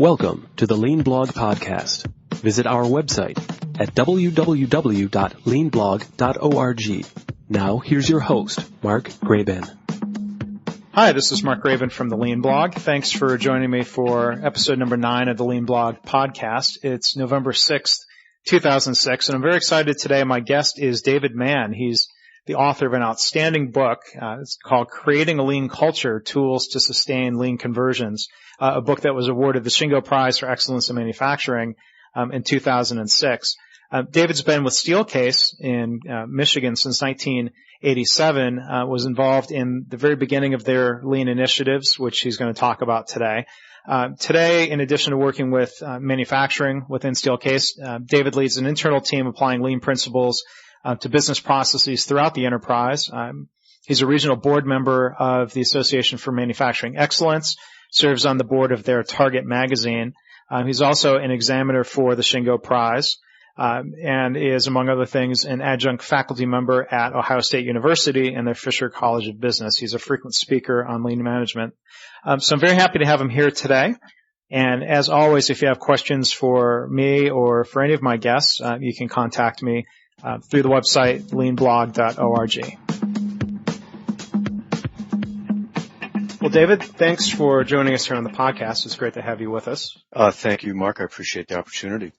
Welcome to the Lean Blog Podcast. Visit our website at www.leanblog.org. Now, here's your host, Mark Graban. Hi, this is Mark Graban from the Lean Blog. Thanks for joining me for episode number 9 of the Lean Blog Podcast. It's November 6th, 2006, and I'm very excited today. My guest is David Mann. He's the author of an outstanding book. It's called Creating a Lean Culture, Tools to Sustain Lean Conversions, a book that was awarded the Shingo Prize for Excellence in Manufacturing in 2006. David's been with Steelcase in Michigan since 1987, was involved in the very beginning of their lean initiatives, which he's going to talk about today. Today, in addition to working with manufacturing within Steelcase, David leads an internal team applying lean principles to business processes throughout the enterprise. He's a regional board member of the Association for Manufacturing Excellence, serves on the board of their Target magazine. He's also an examiner for the Shingo Prize, and is, among other things, an adjunct faculty member at Ohio State University and their Fisher College of Business. He's a frequent speaker on lean management. So I'm very happy to have him here today. And as always, if you have questions for me or for any of my guests, you can contact me through the website leanblog.org. Well, David, thanks for joining us here on the podcast. It's great to have you with us. Thank you, Mark. I appreciate the opportunity.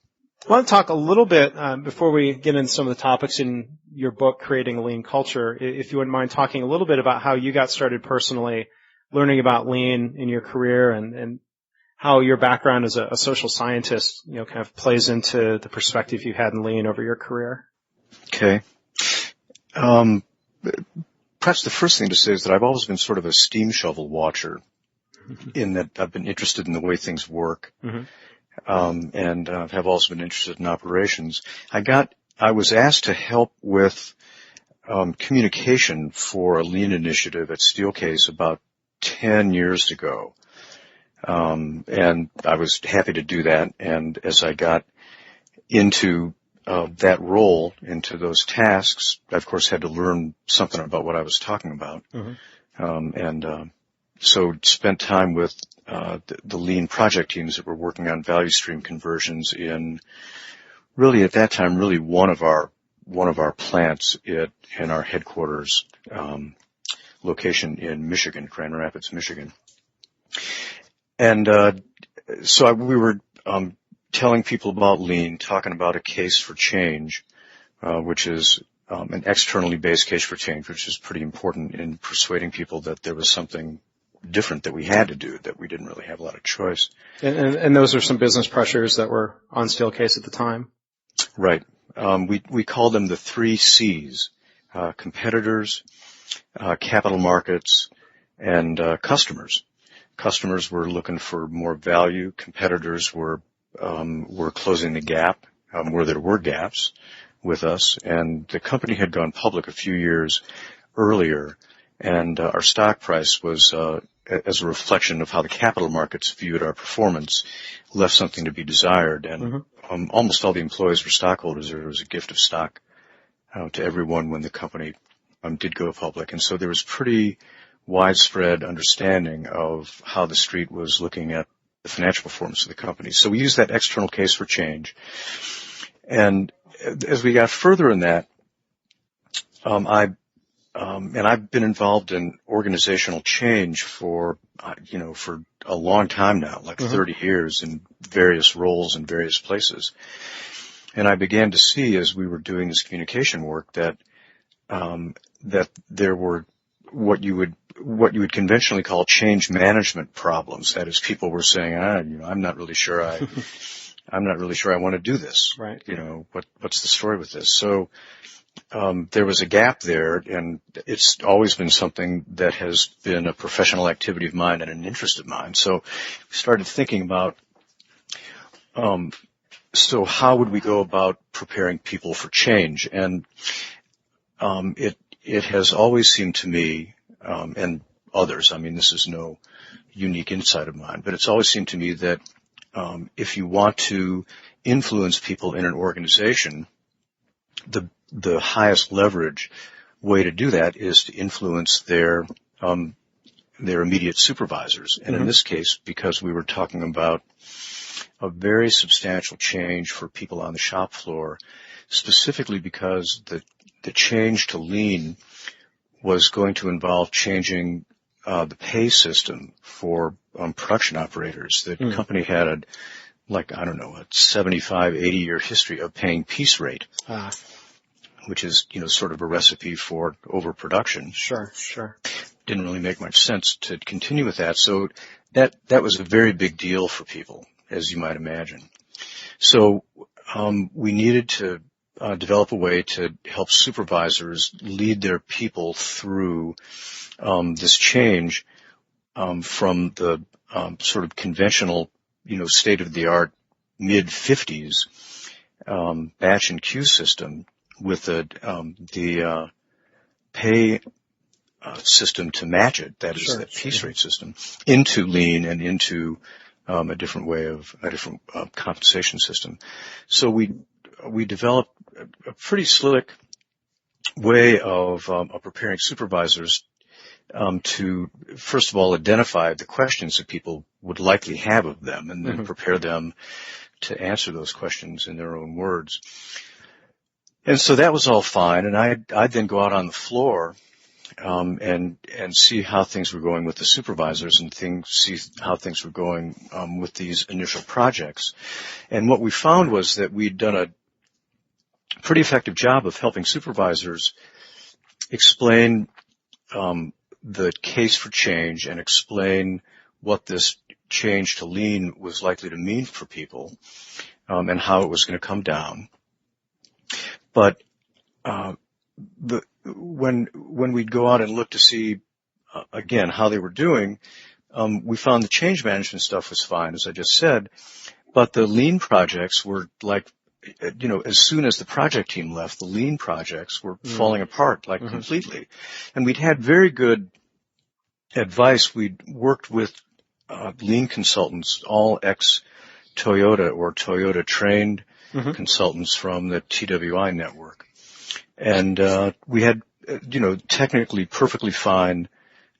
I want to talk a little bit, before we get into some of the topics in your book, Creating a Lean Culture, if you wouldn't mind talking a little bit about how you got started personally learning about lean in your career and how your background as a social scientist, kind of plays into the perspective you had in lean over your career. Okay. Perhaps the first thing to say is that I've always been sort of a steam shovel watcher in that I've been interested in the way things work. Mm-hmm. And have also been interested in operations. I was asked to help with communication for a lean initiative at Steelcase about 10 years ago. And I was happy to do that. And as I got into that role, into those tasks, I, of course, had to learn something about what I was talking about. Mm-hmm. So spent time with the lean project teams that were working on value stream conversions in really at that time really one of our plants in our headquarters location in Michigan, Grand Rapids, Michigan. And so we were telling people about lean, talking about a case for change, which is an externally based case for change, which is pretty important in persuading people that there was something different that we had to do, that we didn't really have a lot of choice. And those are some business pressures that were on Steelcase at the time? Right. We call them the 3 C's, competitors, capital markets, and customers. Customers were looking for more value. Competitors were closing the gap where there were gaps with us. And the company had gone public a few years earlier, and our stock price was, as a reflection of how the capital markets viewed our performance, left something to be desired. And almost all the employees were stockholders. There was a gift of stock to everyone when the company did go public. And so there was pretty widespread understanding of how the street was looking at the financial performance of the company. So we used that external case for change. And as we got further in that, and I've been involved in organizational change for a long time now, like 30 years in various roles in various places. And I began to see as we were doing this communication work that there were what you would conventionally call change management problems. That is, people were saying, I'm not really sure I want to do this. Right. What's the story with this? So there was a gap there, and it's always been something that has been a professional activity of mine and an interest of mine. So we started thinking about, so how would we go about preparing people for change? And it has always seemed to me, and others, this is no unique insight of mine, but it's always seemed to me that if you want to influence people in an organization, the highest leverage way to do that is to influence their their immediate supervisors. And in this case, because we were talking about a very substantial change for people on the shop floor, specifically because the change to lean was going to involve changing the pay system for production operators. The company had a 75, 80-year history of paying piece rate, which is, sort of a recipe for overproduction. Sure. Didn't really make much sense to continue with that. So that was a very big deal for people, as you might imagine. So we needed to develop a way to help supervisors lead their people through this change from the sort of conventional, state-of-the-art mid-50s batch and queue system with the pay system to match it, that is the piece rate system, into lean and into a different compensation system. So we developed a pretty slick way of preparing supervisors to, first of all, identify the questions that people would likely have of them, and then prepare them to answer those questions in their own words. And so that was all fine, and I'd then go out on the floor and see how things were going with the supervisors and see how things were going with these initial projects. And what we found was that we'd done a pretty effective job of helping supervisors explain the case for change and explain what this change to lean was likely to mean for people and how it was going to come down. But when we'd go out and look to see, again, how they were doing, we found the change management stuff was fine, as I just said, but the lean projects were like, as soon as the project team left, the lean projects were falling apart, completely. And we'd had very good advice. We'd worked with lean consultants, all ex-Toyota or Toyota-trained consultants from the TWI network. And we had, technically perfectly fine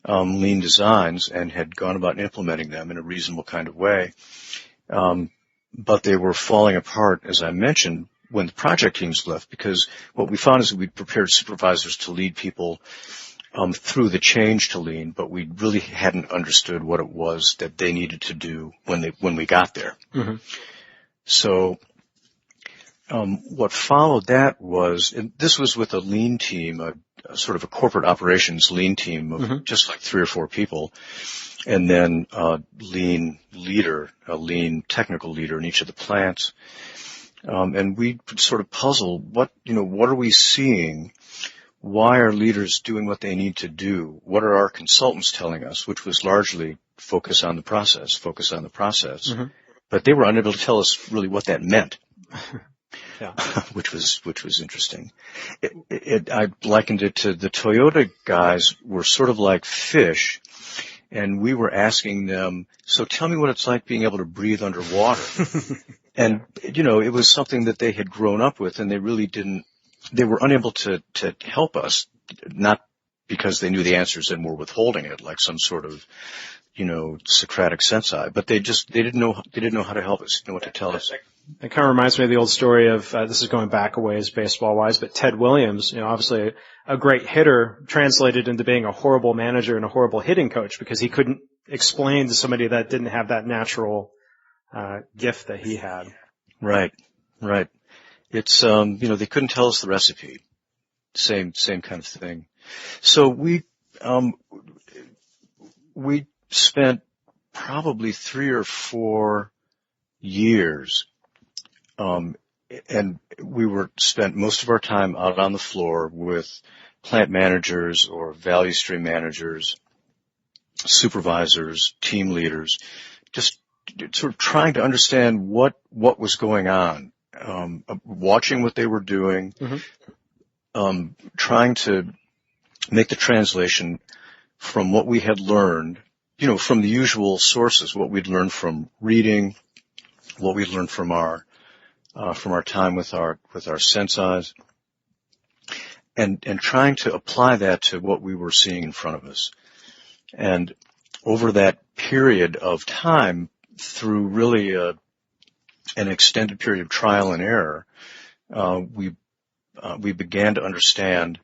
lean designs and had gone about implementing them in a reasonable kind of way. But they were falling apart, as I mentioned, when the project teams left, because what we found is that we'd prepared supervisors to lead people through the change to lean, but we really hadn't understood what it was that they needed to do when we got there. So what followed that was, and this was with a lean team, a sort of a corporate operations lean team of just like 3 or 4 people, and then a lean leader, a lean technical leader in each of the plants. And we sort of puzzle, what are we seeing? Why are leaders doing what they need to do? What are our consultants telling us? Which was largely focus on the process. But they were unable to tell us really what that meant. which was interesting. I likened it to the Toyota guys were sort of like fish, and we were asking them, so tell me what it's like being able to breathe underwater. And, it was something that they had grown up with, and they were unable to help us, not because they knew the answers and were withholding it like some sort of, Socratic sensei, but they didn't know how to help us, didn't know what to tell us. It kind of reminds me of the old story of, this is going back a ways baseball-wise, but Ted Williams, obviously a great hitter translated into being a horrible manager and a horrible hitting coach because he couldn't explain to somebody that didn't have that natural gift that he had. Right. It's, they couldn't tell us the recipe. Same kind of thing. So we spent probably 3 or 4 years and we spent most of our time out on the floor with plant managers or value stream managers, supervisors, team leaders, just sort of trying to understand what was going on, watching what they were doing, trying to make the translation from what we had learned, from the usual sources, what we'd learned from reading, what we'd learned from our time with our senseis, and trying to apply that to what we were seeing in front of us. And over that period of time, through really an extended period of trial and error, we began to understand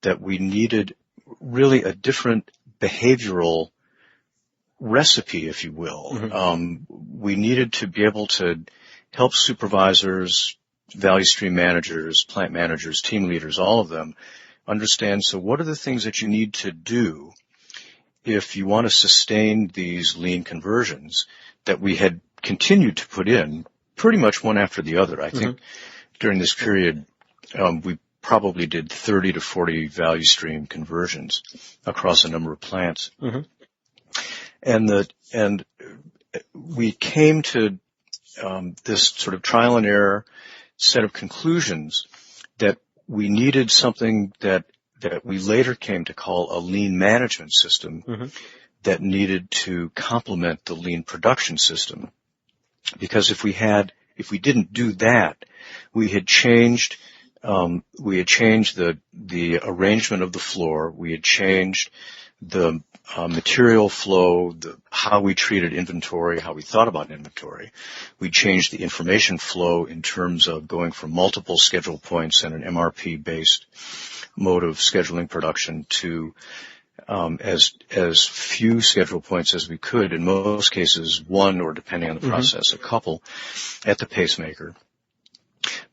that we needed really a different behavioral recipe, if you will. Mm-hmm. We needed to be able to help supervisors, value stream managers, plant managers, team leaders, all of them understand, so what are the things that you need to do if you want to sustain these lean conversions that we had continued to put in pretty much one after the other. I think during this period, we probably did 30 to 40 value stream conversions across a number of plants. Mm-hmm. And we came to this sort of trial and error set of conclusions that we needed something that we later came to call a lean management system that needed to complement the lean production system. Because if we didn't do that, we had changed the arrangement of the floor, we had changed the material flow, how we treated inventory, how we thought about inventory. We changed the information flow in terms of going from multiple schedule points and an MRP-based mode of scheduling production to as few schedule points as we could, in most cases one, or depending on the process, a couple at the pacemaker.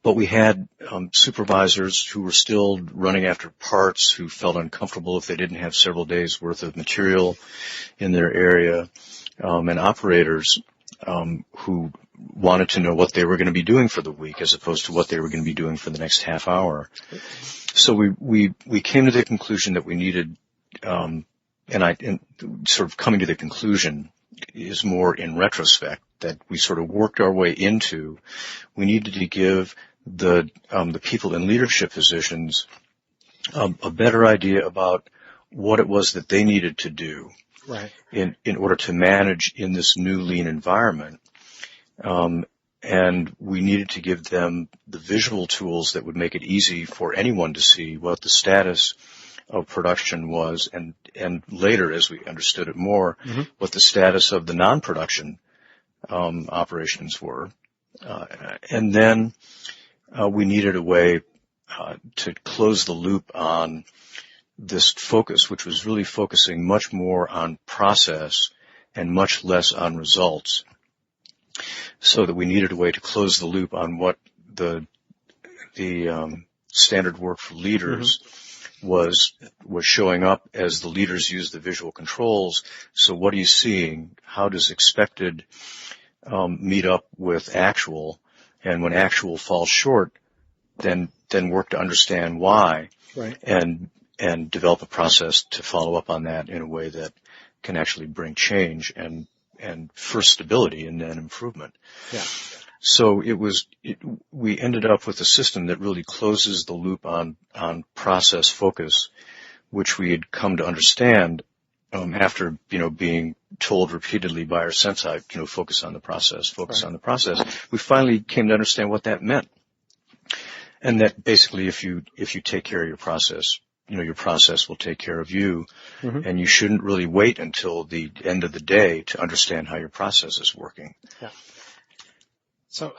But we had supervisors who were still running after parts, who felt uncomfortable if they didn't have several days worth of material in their area, and operators who wanted to know what they were going to be doing for the week as opposed to what they were going to be doing for the next half hour. So we came to the conclusion that we needed, and sort of coming to the conclusion is more in retrospect, that we sort of worked our way into. We needed to give the people in leadership positions a better idea about what it was that they needed to do in order to manage in this new lean environment. And we needed to give them the visual tools that would make it easy for anyone to see what the status of production was, and later, as we understood it more, what the status of the non-production operations were. And then we needed a way to close the loop on this focus, which was really focusing much more on process and much less on results, so that we needed a way to close the loop on what the standard work for leaders was showing up as the leaders use the visual controls. So what are you seeing? How does expected meet up with actual? And when actual falls short, then work to understand why, and develop a process to follow up on that in a way that can actually bring change and first stability and then improvement. Yeah. So we ended up with a system that really closes the loop on process focus, which we had come to understand after being told repeatedly by our sensei, focus on the process, on the process. We finally came to understand what that meant, and that basically if you take care of your process, your process will take care of you, and you shouldn't really wait until the end of the day to understand how your process is working. Yeah. So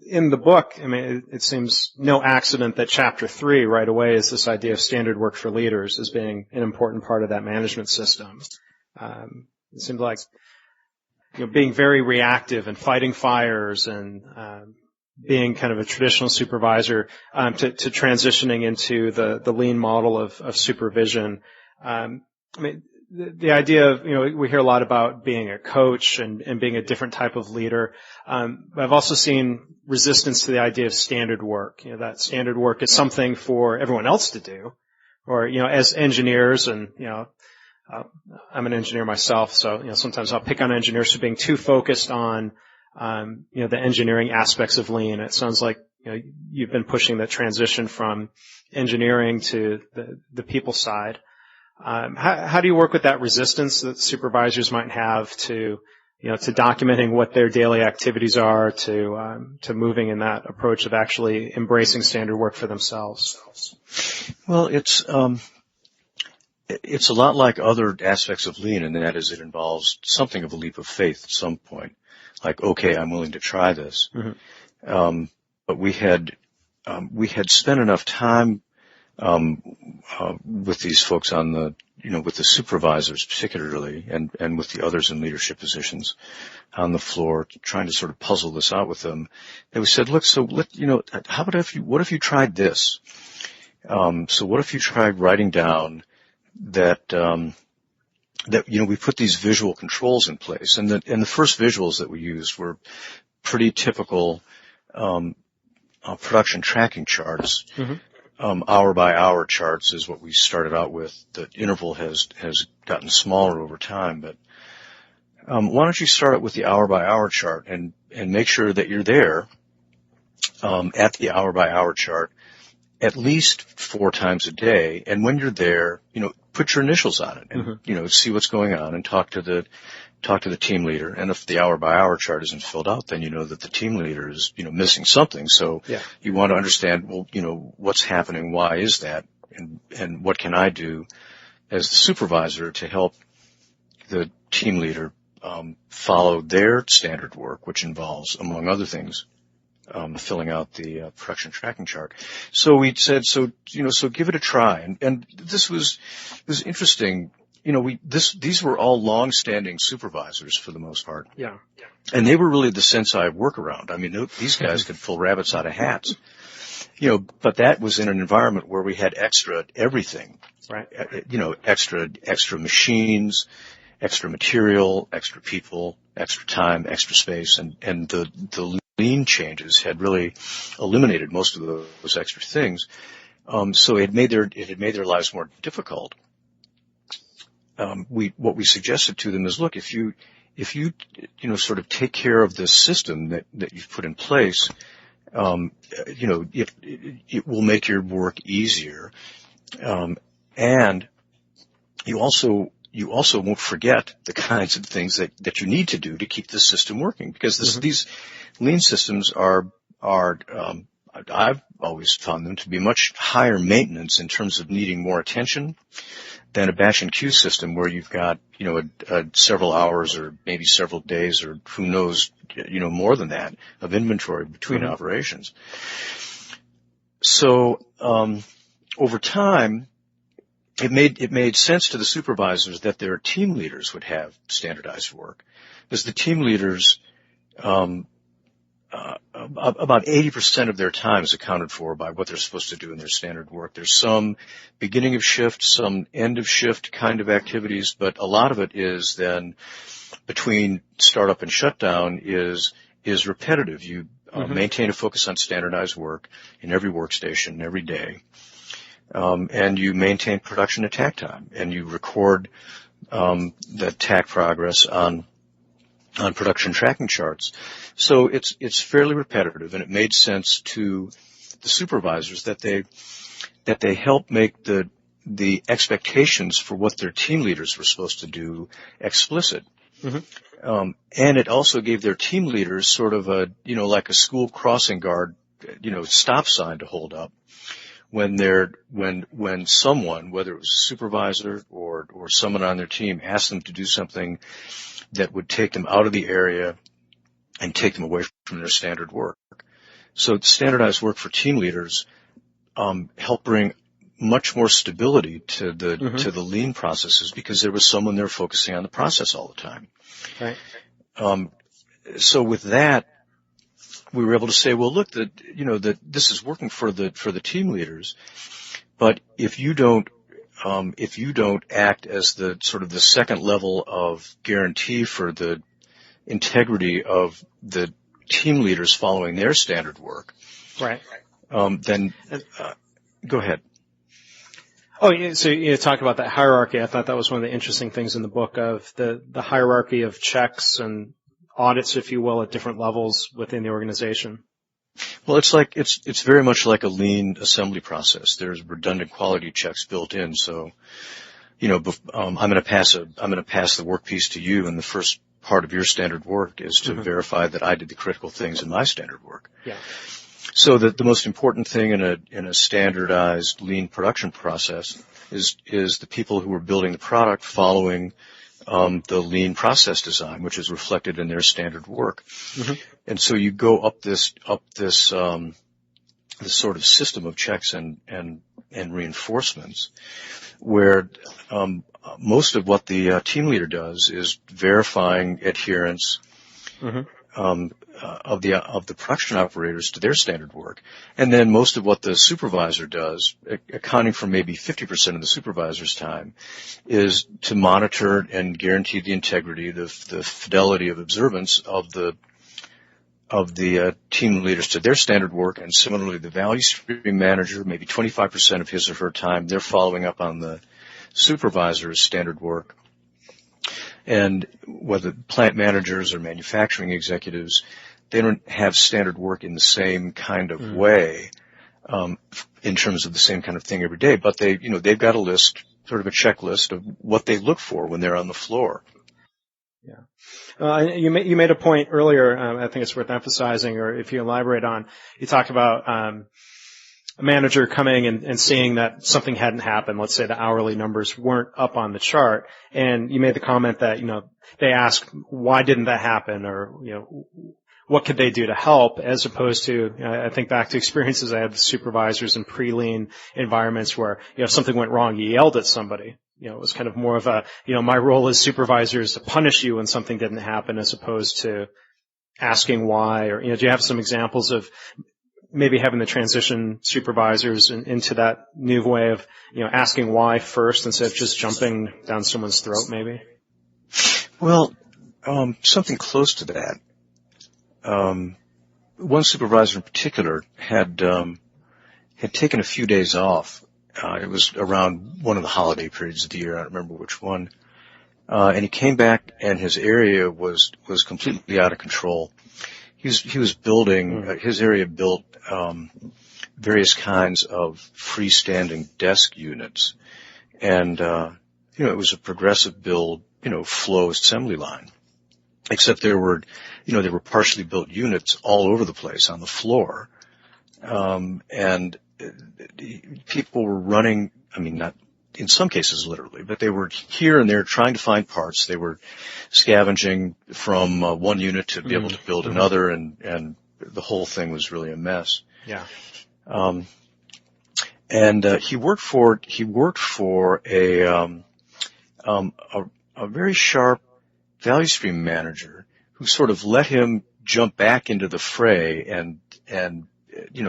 in the book, it seems no accident that Chapter 3 right away is this idea of standard work for leaders as being an important part of that management system. It seemed like being very reactive and fighting fires and being kind of a traditional supervisor to transitioning into the lean model of supervision. The idea of, we hear a lot about being a coach and being a different type of leader. I've also seen resistance to the idea of standard work. That standard work is something for everyone else to do, or, as engineers, and, I'm an engineer myself, so, sometimes I'll pick on engineers for being too focused on, the engineering aspects of lean. It sounds like, you've been pushing that transition from engineering to the people side. How do you work with that resistance that supervisors might have to documenting what their daily activities are, to moving in that approach of actually embracing standard work for themselves? Well, it's a lot like other aspects of lean, and that is it involves something of a leap of faith at some point. Like, okay, I'm willing to try this. Mm-hmm. But we had spent enough time with these folks on the, with the supervisors particularly, and with the others in leadership positions on the floor, trying to sort of puzzle this out with them. And we said, look, how about what if you tried this? So what if you tried writing down that we put these visual controls in place, and the first visuals that we used were pretty typical production tracking charts. Mm-hmm. Hour by hour charts is what we started out with. The interval has gotten smaller over time, but why don't you start with the hour by hour chart and make sure that you're there at the hour by hour chart at least 4 times a day, and when you're there, put your initials on it and mm-hmm. See what's going on and talk to the team leader. And if the hour by hour chart isn't filled out, then you know that the team leader is, missing something. So yeah. You want to understand, well, what's happening? Why is that? And what can I do as the supervisor to help the team leader, follow their standard work, which involves, among other things, filling out the production tracking chart. So we said, so give it a try. And this was interesting. These were all long-standing supervisors for the most part. Yeah. And they were really the sensei workaround. I mean, these guys could pull rabbits out of hats. But that was in an environment where we had extra everything. Right. Extra machines, extra material, extra people, extra time, extra space, and the lean changes had really eliminated most of those extra things. So it had made their lives more difficult. What we suggested to them is, look, if you sort of take care of this system that you've put in place, it will make your work easier, and you also won't forget the kinds of things that you need to do to keep the system working, because mm-hmm. these lean systems are I've always found them to be much higher maintenance in terms of needing more attention than a batch and queue system where you've got, several hours or maybe several days or who knows, more than that of inventory between mm-hmm. operations. So, over time, it made sense to the supervisors that their team leaders would have standardized work, because the team leaders, about 80% of their time is accounted for by what they're supposed to do in their standard work. There's some beginning of shift, some end of shift kind of activities, but a lot of it is then between startup and shutdown is repetitive. You mm-hmm. maintain a focus on standardized work in every workstation every day, and you maintain production attack time, and you record the attack progress on production tracking charts. So it's fairly repetitive, and it made sense to the supervisors that they help make the expectations for what their team leaders were supposed to do explicit. Mm-hmm. And it also gave their team leaders sort of like a school crossing guard, stop sign to hold up when someone, whether it was a supervisor or someone on their team, asked them to do something that would take them out of the area and take them away from their standard work. So standardized work for team leaders help bring much more stability to the mm-hmm. to the lean processes, because there was someone there focusing on the process all the time. Right. So with that, we were able to say, well, look, that this is working for the team leaders, but if you don't act as the sort of the second level of guarantee for the integrity of the team leaders following their standard work, right? Then go ahead. Oh, so you talked about that hierarchy. I thought that was one of the interesting things in the book, of the hierarchy of checks and audits, if you will, at different levels within the organization. Well, it's very much like a lean assembly process. There's redundant quality checks built in. So, I'm going to pass the work piece to you, and the first part of your standard work is to mm-hmm. verify that I did the critical things in my standard work. Yeah. So that the most important thing in a standardized lean production process is the people who are building the product following the lean process design, which is reflected in their standard work. Mm-hmm. And so you go up this sort of system of checks and reinforcements, where most of what the team leader does is verifying adherence of the production operators to their standard work, and then most of what the supervisor does, accounting for maybe 50% of the supervisor's time, is to monitor and guarantee the integrity, the fidelity of observance of the team leaders to their standard work. And similarly, the value stream manager, maybe 25% of his or her time, they're following up on the supervisor's standard work. And whether plant managers or manufacturing executives, they don't have standard work in the same kind of way, in terms of the same kind of thing every day, but they've got a list, sort of a checklist of what they look for when they're on the floor. Yeah. You made a point earlier, I think it's worth emphasizing, or if you elaborate on, you talked about a manager coming and seeing that something hadn't happened. Let's say the hourly numbers weren't up on the chart, and you made the comment that, they ask, why didn't that happen, or, what could they do to help, as opposed to, I think back to experiences I had with supervisors in pre-lean environments where, if something went wrong, you yelled at somebody. It was kind of more of a, my role as supervisor is to punish you when something didn't happen, as opposed to asking why, or, do you have some examples of maybe having the transition supervisors into that new way of, asking why first instead of just jumping down someone's throat, maybe? Well, something close to that. One supervisor in particular had taken a few days off. It was around one of the holiday periods of the year. I don't remember which one. And he came back, and his area was completely out of control. He was building, his area built various kinds of freestanding desk units. And, it was a progressive build, flow assembly line. Except there were partially built units all over the place on the floor. And people were running, not in some cases literally, but they were here and there trying to find parts. They were scavenging from one unit to be able to build another, and the whole thing was really a mess. Yeah. And he worked for a very sharp value stream manager who sort of let him jump back into the fray and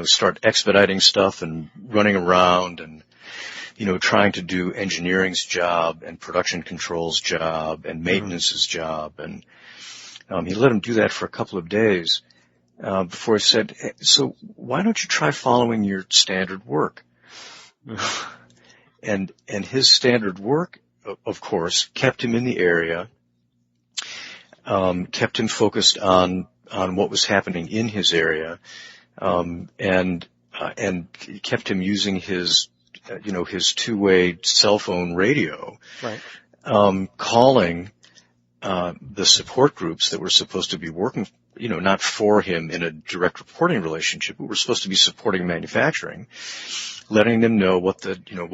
start expediting stuff and running around and, trying to do engineering's job and production control's job and maintenance's job. And, he let him do that for a couple of days, before he said, hey, so why don't you try following your standard work? And his standard work, of course, kept him in the area, kept him focused on what was happening in his area, and kept him using his two-way cell phone radio, right, calling the support groups that were supposed to be working, not for him in a direct reporting relationship, but were supposed to be supporting manufacturing, letting them know what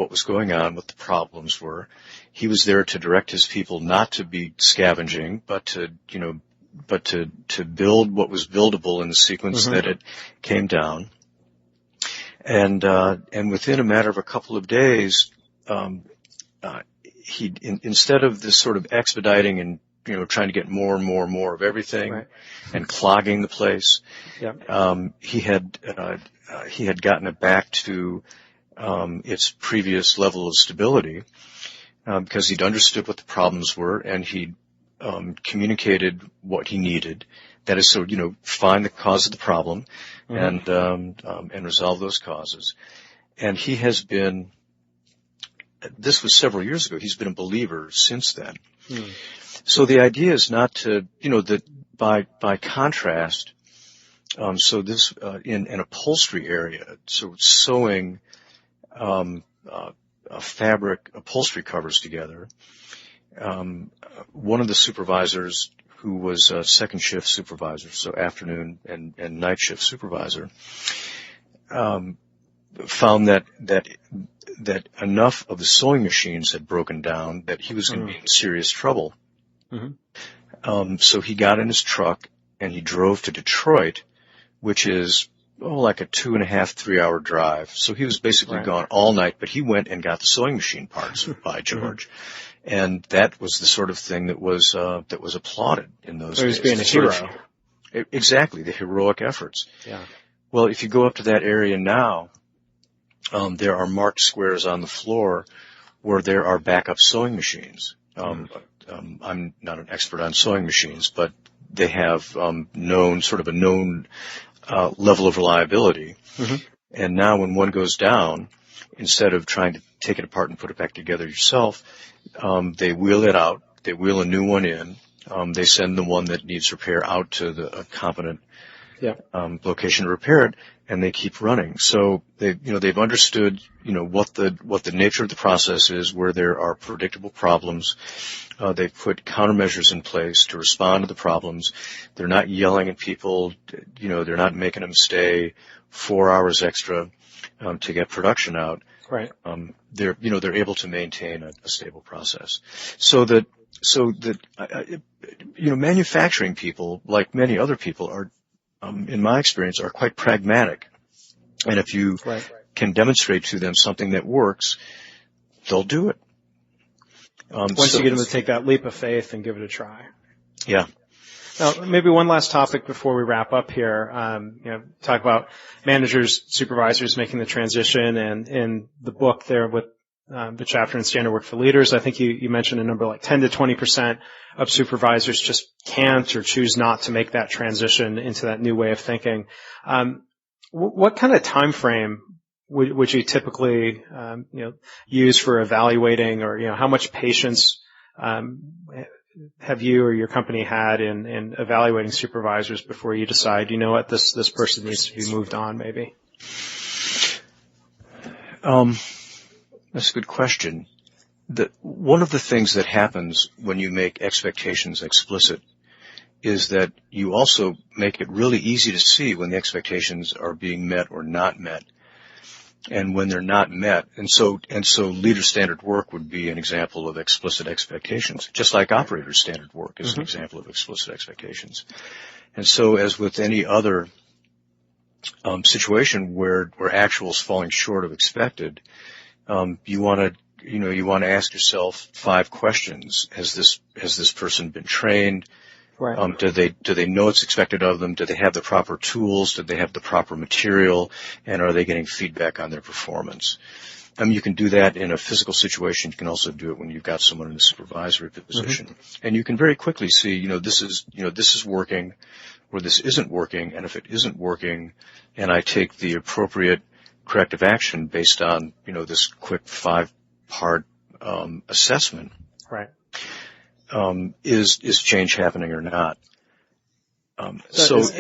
was going on, what the problems were. He was there to direct his people not to be scavenging, but to build what was buildable in the sequence that it came down. And within a matter of a couple of days, instead of this sort of expediting and, trying to get more and more and more of everything and clogging the place, he had gotten it back to, its previous level of stability, because he'd understood what the problems were, and he'd communicated what he needed. That is, find the cause of the problem and resolve those causes. And he has been, this was several years ago, he's been a believer since then. So the idea is not to, that by contrast, so this, in an upholstery area, so sewing, fabric upholstery covers together. One of the supervisors, who was a second shift supervisor, so afternoon and night shift supervisor, found that enough of the sewing machines had broken down that he was going to be in serious trouble. So he got in his truck and he drove to Detroit, which is like a 2.5, 3 hour drive. So he was basically gone all night, but he went and got the sewing machine parts, by George. And that was the sort of thing that was applauded in those days. He was being a hero. Exactly, the heroic efforts. Yeah. Well, if you go up to that area now, there are marked squares on the floor where there are backup sewing machines. I'm not an expert on sewing machines, but they have a known level of reliability. And now when one goes down, instead of trying to take it apart and put it back together yourself, they wheel it out. They wheel a new one in. They send the one that needs repair out to a competent location to repair it, and they keep running. So they've understood what the nature of the process is, where there are predictable problems. They've put countermeasures in place to respond to the problems. They're not yelling at people. They're not making them stay 4 hours extra to get production out. Right. They're able to maintain a stable process. So that manufacturing people, like many other people, are, in my experience, are quite pragmatic. And if you can demonstrate to them something that works, they'll do it. Once you get them to take that leap of faith and give it a try. Yeah. Now, maybe one last topic before we wrap up here. Talk about managers, supervisors making the transition, and in the book there with the chapter in Standard Work for Leaders, I think you mentioned a number like 10 to 20% of supervisors just can't or choose not to make that transition into that new way of thinking. What kind of time frame would you typically use for evaluating, or how much patience have you or your company had in evaluating supervisors before you decide, this person needs to be moved on, maybe? That's a good question. One of the things that happens when you make expectations explicit is that you also make it really easy to see when the expectations are being met or not met, and when they're not met. And so leader standard work would be an example of explicit expectations, just like operator standard work is an example of explicit expectations. And so, as with any other situation where actual's falling short of expected, you want to ask yourself 5 questions. Has this person been trained? Right. Do they know what's expected of them? Do they have the proper tools? Do they have the proper material? And are they getting feedback on their performance? You can do that in a physical situation. You can also do it when you've got someone in a supervisory position. And you can very quickly see, this is working, or this isn't working. And if it isn't working, and I take the appropriate corrective action based on, this quick 5-part assessment. Right. Is change happening or not? It sounds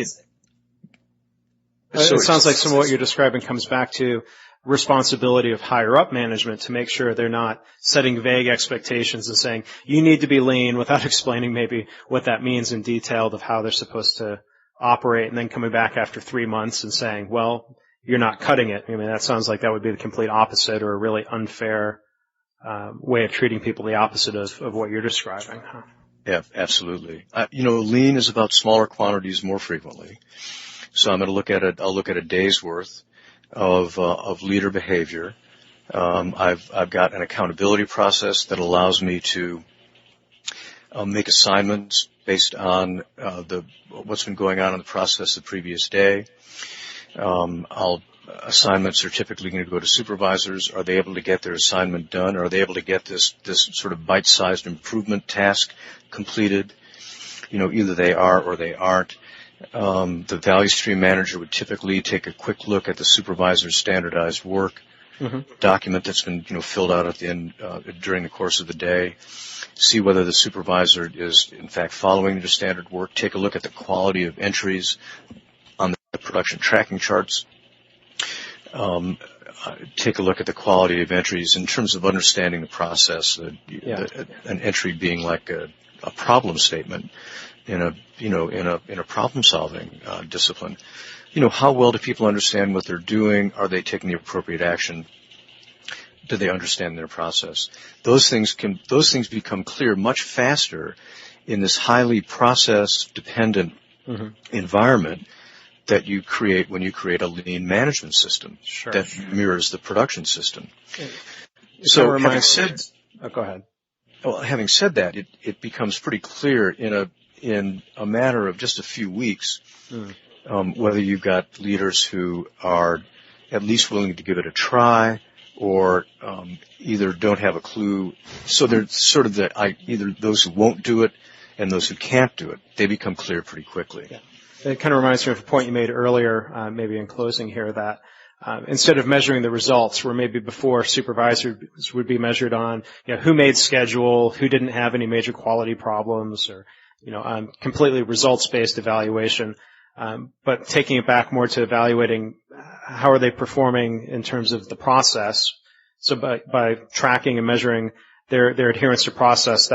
like some of what you're describing comes back to responsibility of higher up management to make sure they're not setting vague expectations and saying, you need to be lean, without explaining maybe what that means in detail of how they're supposed to operate, and then coming back after 3 months and saying, well, you're not cutting it. That sounds like that would be the complete opposite, or a really unfair way of treating people, the opposite of what you're describing. Huh? Yeah, absolutely. Lean is about smaller quantities more frequently. So I'm going to look at I'll look at a day's worth of leader behavior. I've got an accountability process that allows me to make assignments based on what's been going on in the process the previous day. Assignments are typically going to go to supervisors. Are they able to get their assignment done? Are they able to get this sort of bite-sized improvement task completed? Either they are or they aren't. The value stream manager would typically take a quick look at the supervisor's standardized work document that's been filled out at the end during the course of the day. See whether the supervisor is in fact following their standard work. Take a look at the quality of entries on the production tracking charts. Take a look at the quality of entries in terms of understanding the process. An entry being like a problem statement, in a problem-solving discipline. How well do people understand what they're doing? Are they taking the appropriate action? Do they understand their process? Those things become clear much faster in this highly process-dependent environment that you create when you create a lean management system that mirrors the production system. So having said, go ahead. Well, having said that, it becomes pretty clear in a matter of just a few weeks whether you've got leaders who are at least willing to give it a try, or either don't have a clue. So they're sort of either those who won't do it and those who can't do it. They become clear pretty quickly. Yeah. It kind of reminds me of a point you made earlier, maybe in closing here, that instead of measuring the results, where maybe before supervisors would be measured on who made schedule, who didn't have any major quality problems, or completely results-based evaluation. But taking it back more to evaluating how are they performing in terms of the process. So by tracking and measuring their adherence to process,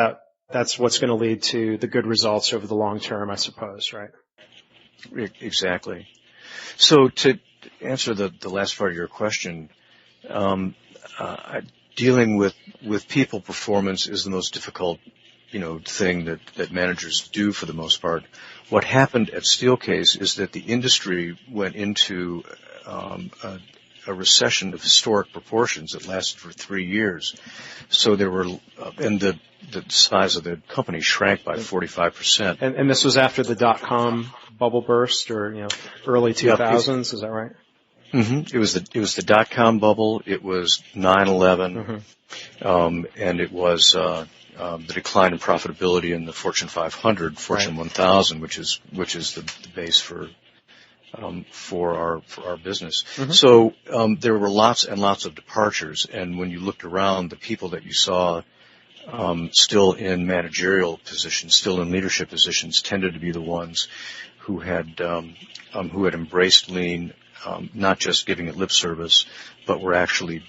that's what's going to lead to the good results over the long term, I suppose, right? Exactly. So to answer the last part of your question, dealing with people performance is the most difficult thing that managers do for the most part. What happened at Steelcase is that the industry went into a recession of historic proportions that lasted for 3 years. So there were, and the size of the company shrank by 45%. And this was after the .com bubble burst, or early 2000s. Is that right? Mm-hmm. It was the .com bubble. It was 9/11, and it was the decline in profitability in the Fortune 500, Fortune 1000, which is the base for our business. So there were lots and lots of departures, and when you looked around, the people that you saw still in managerial positions, still in leadership positions, tended to be the ones who had embraced lean, not just giving it lip service, but were actually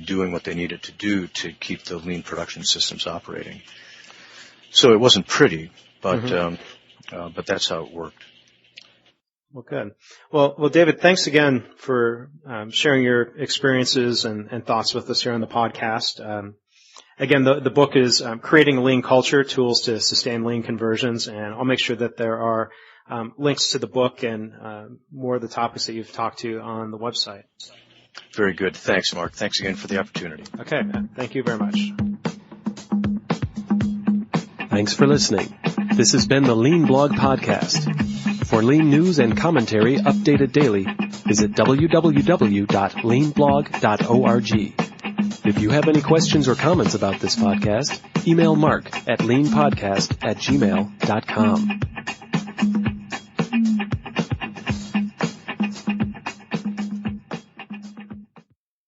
doing what they needed to do to keep the lean production systems operating. So it wasn't pretty, but that's how it worked. Well, good. Well, David, thanks again for sharing your experiences and thoughts with us here on the podcast. Again, the book is Creating a Lean Culture, Tools to Sustain Lean Conversions, and I'll make sure that there are links to the book and more of the topics that you've talked to on the website. Very good. Thanks, Mark. Thanks again for the opportunity. Okay. Thank you very much. Thanks for listening. This has been the Lean Blog Podcast. For Lean news and commentary updated daily, visit www.leanblog.org. If you have any questions or comments about this podcast, email Mark at leanpodcast@gmail.com.